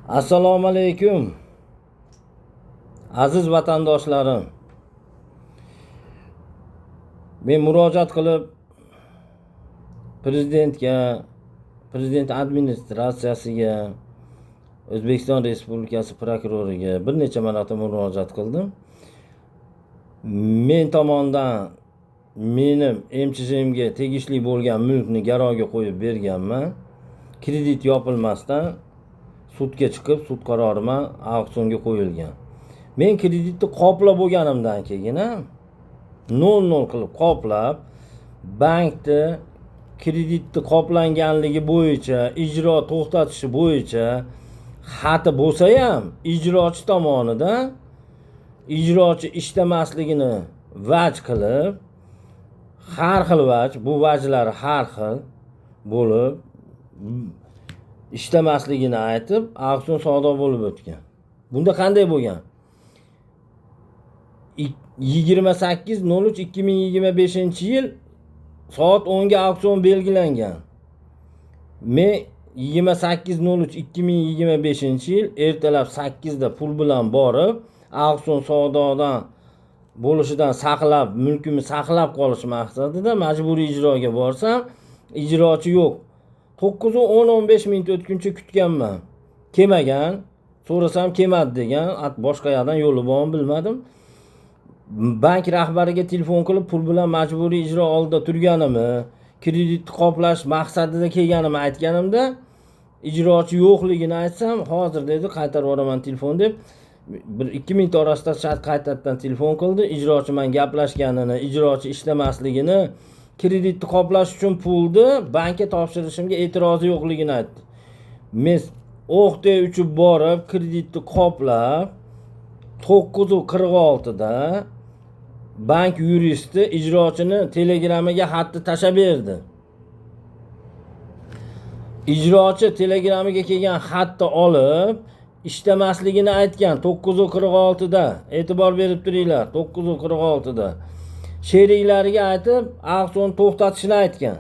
Assalomu alaykum aziz vatandoshlarim. Men murojaat qilib prezidentga, prezident administratsiyasiga, O'zbekiston Respublikasi prokuroriga bir necha marotaba murojaat qildim. Men tomonidan menim MCHMga tegishli bo'lgan mulkni garovga qo'yib berganman. Kredit yopilmasdan sudga chiqib, sud qarori bilan auksionga qo'yilgan. Men kreditni qoplab bo'lganimdan keyin 0 qilib qoplab, bankda kreditni qoplanganligi bo'yicha, ijro to'xtatishi bo'yicha xati bo'lsa ham, ijrochi tomonidan ijrochi ishlamasligini vaj qilib, har xil vaj, bu vajlar har xil bo'lib, ishlamasligini aytib, auksion savdo bo'lib o'tgan. Bunda qanday bo'lgan? 28.03.2025-yil soat 10 ga auksion belgilangan. Men 28.03.2025-yil ertalab 8 da pul bilan borib, auksion savdodan bo'lishidan saqlab, mulkimni saqlab qolish maqsadida majburiy ijroga borsam, ijrochi yo'q. 9:10-15 minut o'tguncha kutganman. Kelmagan. So'rasam kelmadi degan. Boshqa yerdan yo'li bormi bilmadim. Bank rahbariga telefon qilib pul bilan majburiy ijro oldida turganimni, kreditni qoplash maqsadida kelganimni aytganimda, ijrochi yo'qligini aytsam, hozir dedi, qaytarib yuboraman telefon deb 1-2 minut orasida qaytadan telefon qildi. Ijrochi men gaplashganini, ijrochi ishlamasligini, kreditni qoplash uchun pulni bankka topshirishimga e'tirozi yo'qligini aytdi. Men o'qday uchib borib, kreditni qoplab 9:46 da bank yuristi ijrochini telegramiga xatni tashlab berdi. Ijrochi telegramiga kelgan xatni olib, ishlamasligini aytgan 9:46 da. E'tibor berib turinglar, 9:46 da. Sheriklariga aytib, auksion to'xtatishni aytgan.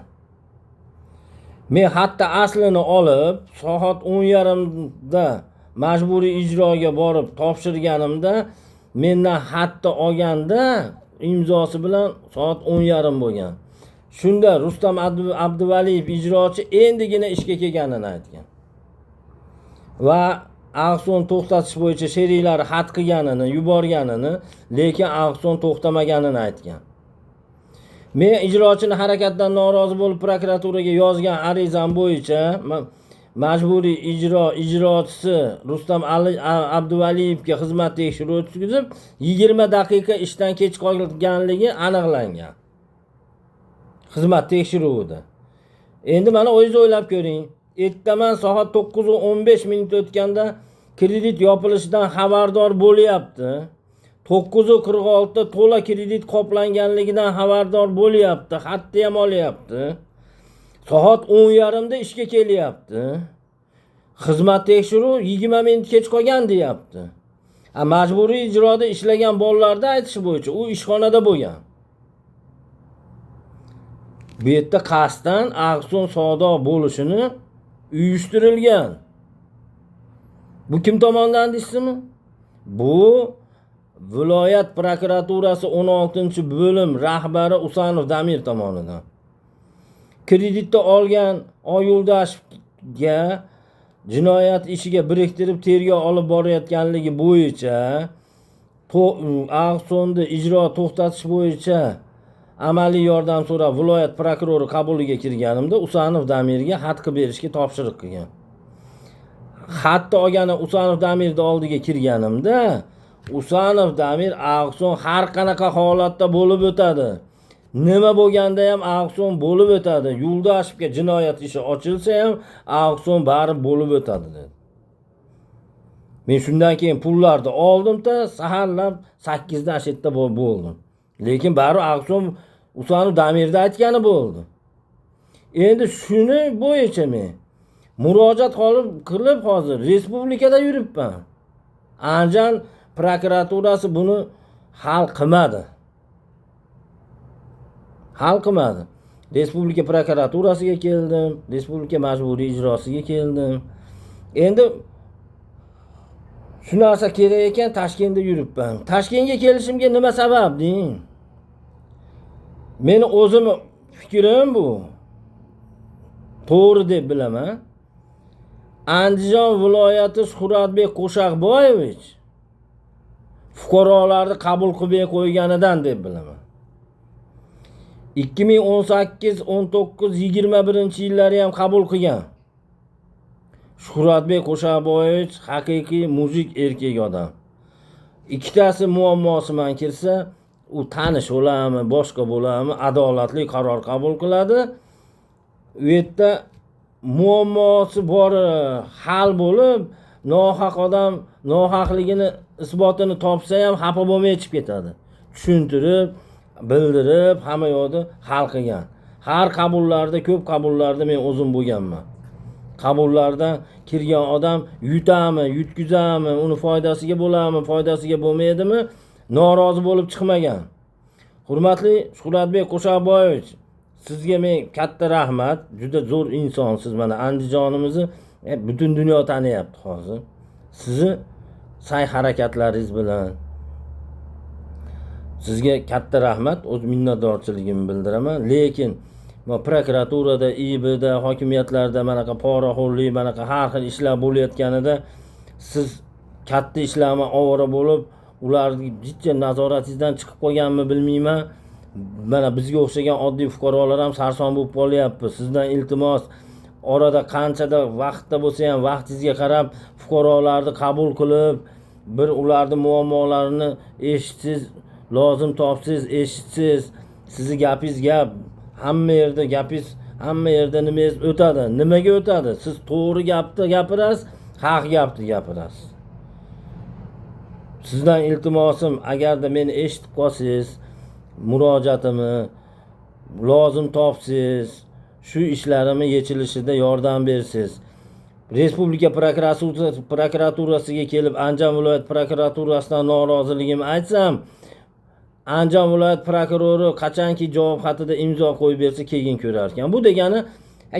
Men hatto aslini olib, soat 10:30 da majburiy ijroga borib topshirganimda, mendan hatto olganda imzosi bilan soat 10:30 bo'lgan. Shunda Rustam Abduvaliyev ijrochi endigina ishga kelganini aytgan. Va auksion to'xtatish bo'yicha sheriklari xat qilganini, yuborganini, lekin auksion to'xtamaganini aytgan. Men ijrochini harakatdan norozi bo'lib prokuraturaga yozgan arizam bo'yicha majburiy ijrochisi Rustam Abduvaliyevga xizmat tekshiruvi o'tkazib, 20 daqiqa ishdan kech qolganligi aniqlangan. Xizmat tekshiruvida. Endi mana o'zingiz o'ylab ko'ring. Ertaman soat 9:15 minut o'tganda kredit yopilishidan xabardor bo'lyapti. 9:46 da to'la kredit qoplanganligidan xabardor bo'lyapti. Xatni ham olyapti. Soat 10:30 da ishga kelyapti. Xizmat tekshiruv 20 minut kech qolgan deyapti. Majburiy ijroda ishlagan bolalarda aytish bo'yicha u ishxonada bo'lgan. Bu yerda qasddan auksion savdo bo'lishini uyushtirilgan. Bu kim tomonidan deysizmi? Bu viloyat prokuraturasi 16-bo'lim rahbari Usanov Damir tomonidan. Kreditni olgan Oyuldashevga jinoyat ishiga biriktirib tergov olib borayotganligi bo'yicha auksionda ijro to'xtatish bo'yicha amaliy yordam so'rab viloyat prokurori qabuliga kirganimda Usanov Damirga xat qilib berishga topshiriq qilgan. Xatni olgani Usanov Damirning oldiga kirganimda, Usanov Damir auksion har qanaqa holatda bo'lib o'tadi. Nima bo'lganda ham auksion bo'lib o'tadi. Yuldashevga jinoyat ishi ochilsa ham auksion barib bo'lib o'tadi dedi. Men shundan keyin pullarni oldim-da, saharlab 8 da ashitda bo'ldim. Lekin barib auksion Usanov Damirda aytgani bo'ldi. Endi shuni bo'yicha men murojaat qilib hozir respublikada yuribman. Andijon prokuraturasi buni hal qilmadi. Respublika prokuraturasiga keldim, respublika majburiy ijrosiga keldim. Endi Shu narsa kerak ekan, Toshkentda yuribman. Toshkentga kelishimga nima sabab deng? Meni o'zim fikrim bu. To'g'ri deb bilaman. Andijon viloyati Shuhratbek Qo'shaqboyevich fuqarolarni qabul qilmay qo'yganidan deb bilaman. 2018, 19, 21-yillari ham qabul qilgan. Shuhratbek Qo'shaqboyevich haqiqiy muzik erkak odam. Ikkitasi muammosi bilan kirsa, u tanish bo'ladimi, boshqa bo'ladimi, adolatli qaror qabul qiladi. U yerda muammosi bor hal bo'lib, nohaq odam nohaqligini isbotini topsa ham xafa bo'lmay chiqib ketadi. Tushuntirib, bildirib, hamma yo'lda hal qilgan. Har qabullarda, ko'p qabullarda men o'zim bo'lganman. Qabullardan kirgan odam yutami, yutkizami, uni foydasiga bo'ladimi, foydasiga bo'lmaydimi, norozi bo'lib chiqmagan. Hurmatli Shuhratbek Qo'shaqboyevich, sizga men katta rahmat. Juda zo'r insonsiz. Mana Andijonimizni butun dunyo taniyapti hozir. Sizni sa'y harakatlaringiz bilan sizga katta rahmat, o'z minnatdorchiligimni bildiraman. Lekin prokuraturada, IBda, hokimiyatlarda manaqa poraxo'rlik, manaqa har xil ishlar bo'layotganida siz katta ishlarga ovora bo'lib, ularni jichcha nazoratingizdan chiqib qolganmi bilmayman. Mana bizga o'xshagan oddiy fuqarolar ham sarson bo'lib qolyapti. Sizdan iltimos, orada qanchada vaqtda bo'lsa ham vaqtingizga qarab fuqarolarni qabul qilib, bir ularni muammolarini eshitsiz, lozim topsiz, eshitsiz. Sizni gapingiz gap, hamma yerda gapingiz, hamma yerda nimangiz o'tadi. Nimaga o'tadi? Siz to'g'ri gapni gapirasiz, haq gapni gapirasiz. Sizdan iltimosim, agarda meni eshitib qolsangiz, murojaatimni lozim topsiz, shu ishlarimni yechilishida yordam bersiz. Respublika prokuraturasiga kelib, Andijon viloyat prokuraturasidan noroziligimni aytsam, Andijon viloyat prokurori qachonki javob xatida imzo qo'yib bersa, keyin ko'rar ekan. Bu degani,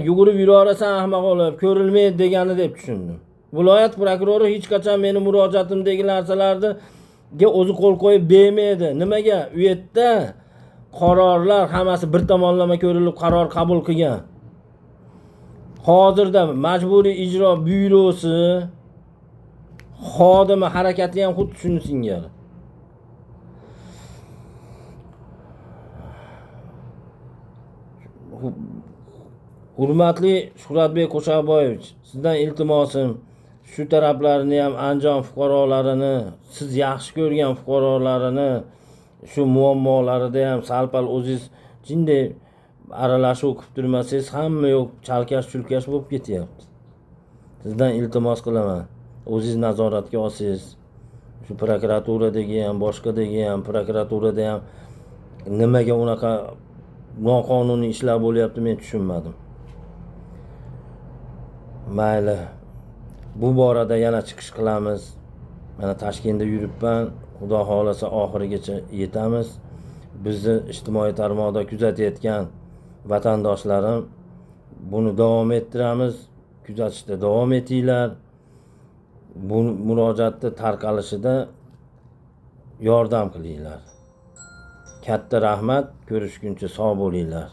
yugurib yuraverasan ahmoq olib, ko'rilmaydi degani deb tushundim. Viloyat prokurori hech qachon meni murojaatimdagi narsalarni o'zi qo'l qo'yib bermaydi. Nimaga? U yerda qarorlar hammasi bir tomonlama ko'rilib qaror qabul qilgan. Hozirda majburiy ijro byurosi xodimi harakati ham xuddi shuni singari. Hurmatli Shuhratbek Qo'shaqboyevich, sizdan iltimosim, shu taraflarini ham Andijon fuqarolarini, siz yaxshi ko'rgan fuqarolarini shu muammolarida ham salpal o'zingiz jinday aralashuv qilib turmasangiz, hamma yo'q chalkash-chulkash bo'lib ketyapti. Sizdan iltimos qilaman, o'zingiz nazoratga olsangiz. Shu prokuraturadagi ham, boshqadagi ham, prokuraturada ham nimaga unaqa noqonuniy ishlar bo'lyapti, men tushunmadim. Mayli. Bu borada yana chiqish qilamiz. Mana Toshkentda yuribman. Xudo xolasa oxirigacha yetamiz. Bizni ijtimoiy tarmoqda kuzatayotgan vatandoshlarim, buni davom ettiramiz. Kuzatishda davom etinglar. Bu murojaatni tarqalishida yordam qilinglar. Katta rahmat. Ko'rishguncha sog' bo'linglar.